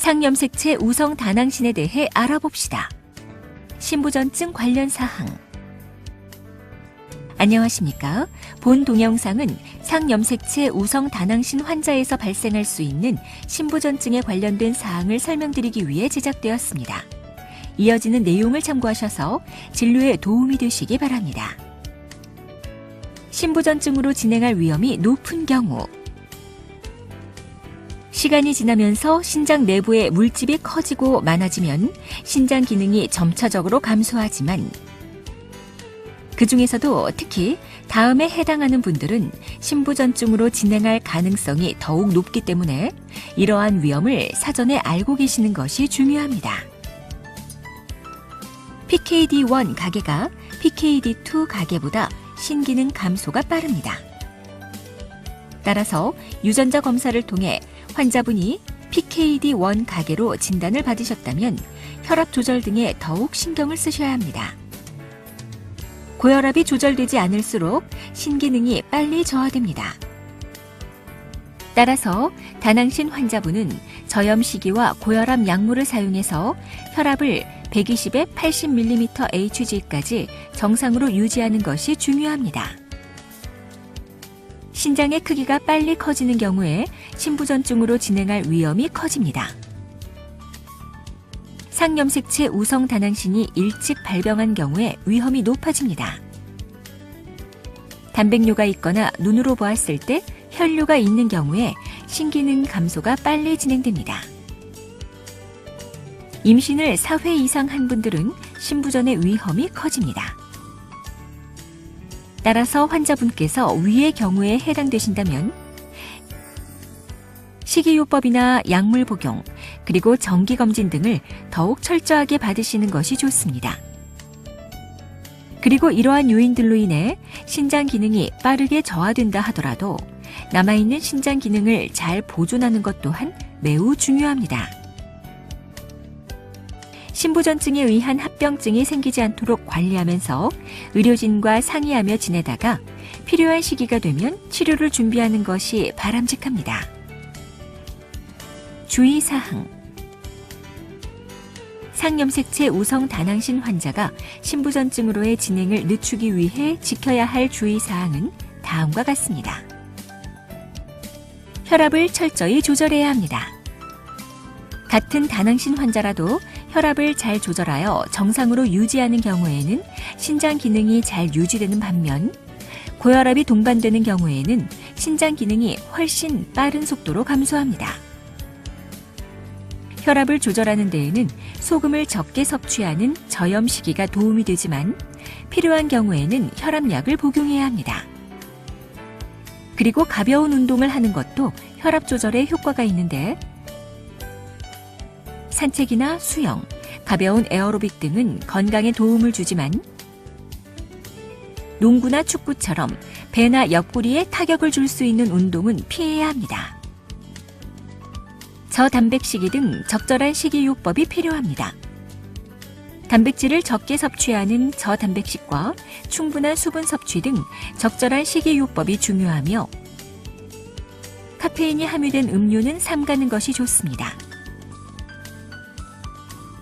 상염색체 우성 다낭신에 대해 알아봅시다. 신부전증 관련 사항. 안녕하십니까? 본 동영상은 상염색체 우성 다낭신 환자에서 발생할 수 있는 신부전증에 관련된 사항을 설명드리기 위해 제작되었습니다. 이어지는 내용을 참고하셔서 진료에 도움이 되시기 바랍니다. 신부전증으로 진행할 위험이 높은 경우, 시간이 지나면서 신장 내부의 물집이 커지고 많아지면 신장 기능이 점차적으로 감소하지만 그 중에서도 특히 다음에 해당하는 분들은 신부전증으로 진행할 가능성이 더욱 높기 때문에 이러한 위험을 사전에 알고 계시는 것이 중요합니다. PKD1 가계가 PKD2 가계보다 신기능 감소가 빠릅니다. 따라서 유전자 검사를 통해 환자분이 PKD1 가계로 진단을 받으셨다면 혈압 조절 등에 더욱 신경을 쓰셔야 합니다. 고혈압이 조절되지 않을수록 신기능이 빨리 저하됩니다. 따라서 다낭신 환자분은 저염 시기와 고혈압 약물을 사용해서 혈압을 120에 80mm Hg까지 정상으로 유지하는 것이 중요합니다. 신장의 크기가 빨리 커지는 경우에 신부전증으로 진행할 위험이 커집니다. 상염색체 우성 다낭신이 일찍 발병한 경우에 위험이 높아집니다. 단백뇨가 있거나 눈으로 보았을 때 혈뇨가 있는 경우에 신기능 감소가 빨리 진행됩니다. 임신을 4회 이상 한 분들은 신부전의 위험이 커집니다. 따라서 환자분께서 위의 경우에 해당되신다면 식이요법이나 약물 복용, 그리고 정기검진 등을 더욱 철저하게 받으시는 것이 좋습니다. 그리고 이러한 요인들로 인해 신장 기능이 빠르게 저하된다 하더라도 남아있는 신장 기능을 잘 보존하는 것 또한 매우 중요합니다. 신부전증에 의한 합병증이 생기지 않도록 관리하면서 의료진과 상의하며 지내다가 필요한 시기가 되면 치료를 준비하는 것이 바람직합니다. 주의사항. 상염색체 우성 다낭신 환자가 신부전증으로의 진행을 늦추기 위해 지켜야 할 주의사항은 다음과 같습니다. 혈압을 철저히 조절해야 합니다. 같은 다낭신 환자라도 혈압을 잘 조절하여 정상으로 유지하는 경우에는 신장 기능이 잘 유지되는 반면 고혈압이 동반되는 경우에는 신장 기능이 훨씬 빠른 속도로 감소합니다. 혈압을 조절하는 데에는 소금을 적게 섭취하는 저염 시기가 도움이 되지만 필요한 경우에는 혈압약을 복용해야 합니다. 그리고 가벼운 운동을 하는 것도 혈압 조절에 효과가 있는데 산책이나 수영, 가벼운 에어로빅 등은 건강에 도움을 주지만 농구나 축구처럼 배나 옆구리에 타격을 줄 수 있는 운동은 피해야 합니다. 저단백식이 등 적절한 식이요법이 필요합니다. 단백질을 적게 섭취하는 저단백식과 충분한 수분 섭취 등 적절한 식이요법이 중요하며 카페인이 함유된 음료는 삼가는 것이 좋습니다.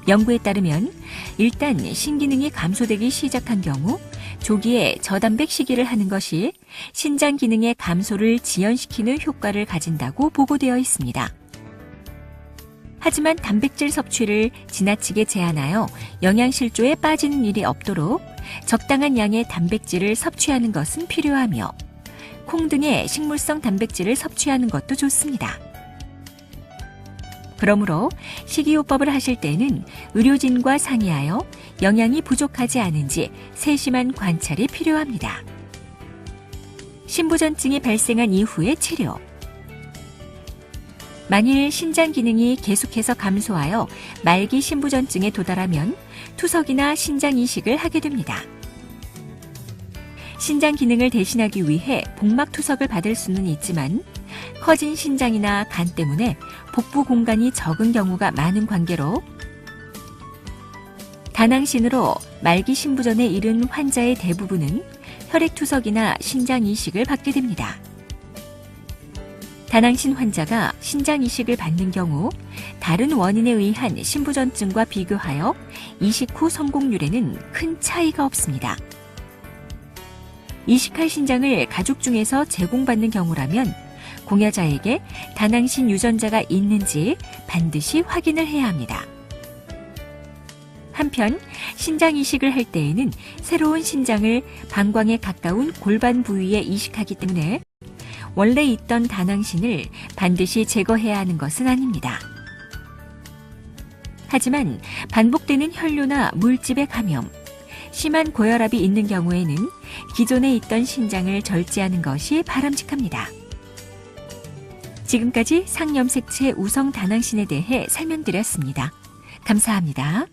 연구에 따르면 일단 신기능이 감소되기 시작한 경우 조기에 저단백 식이를 하는 것이 신장 기능의 감소를 지연시키는 효과를 가진다고 보고되어 있습니다. 하지만 단백질 섭취를 지나치게 제한하여 영양실조에 빠지는 일이 없도록 적당한 양의 단백질을 섭취하는 것은 필요하며 콩 등의 식물성 단백질을 섭취하는 것도 좋습니다. 그러므로 식이요법을 하실 때는 의료진과 상의하여 영양이 부족하지 않은지 세심한 관찰이 필요합니다. 신부전증이 발생한 이후의 치료. 만일 신장 기능이 계속해서 감소하여 말기 신부전증에 도달하면 투석이나 신장 이식을 하게 됩니다. 신장 기능을 대신하기 위해 복막 투석을 받을 수는 있지만 커진 신장이나 간 때문에 복부 공간이 적은 경우가 많은 관계로 다낭신으로 말기 신부전에 이른 환자의 대부분은 혈액투석이나 신장 이식을 받게 됩니다. 다낭신 환자가 신장 이식을 받는 경우 다른 원인에 의한 신부전증과 비교하여 이식 후 성공률에는 큰 차이가 없습니다. 이식할 신장을 가족 중에서 제공받는 경우라면 공여자에게 다낭신 유전자가 있는지 반드시 확인을 해야 합니다. 한편 신장 이식을 할 때에는 새로운 신장을 방광에 가까운 골반 부위에 이식하기 때문에 원래 있던 다낭신을 반드시 제거해야 하는 것은 아닙니다. 하지만 반복되는 혈뇨나 물집의 감염, 심한 고혈압이 있는 경우에는 기존에 있던 신장을 절제하는 것이 바람직합니다. 지금까지 상염색체 우성 다낭신에 대해 설명드렸습니다. 감사합니다.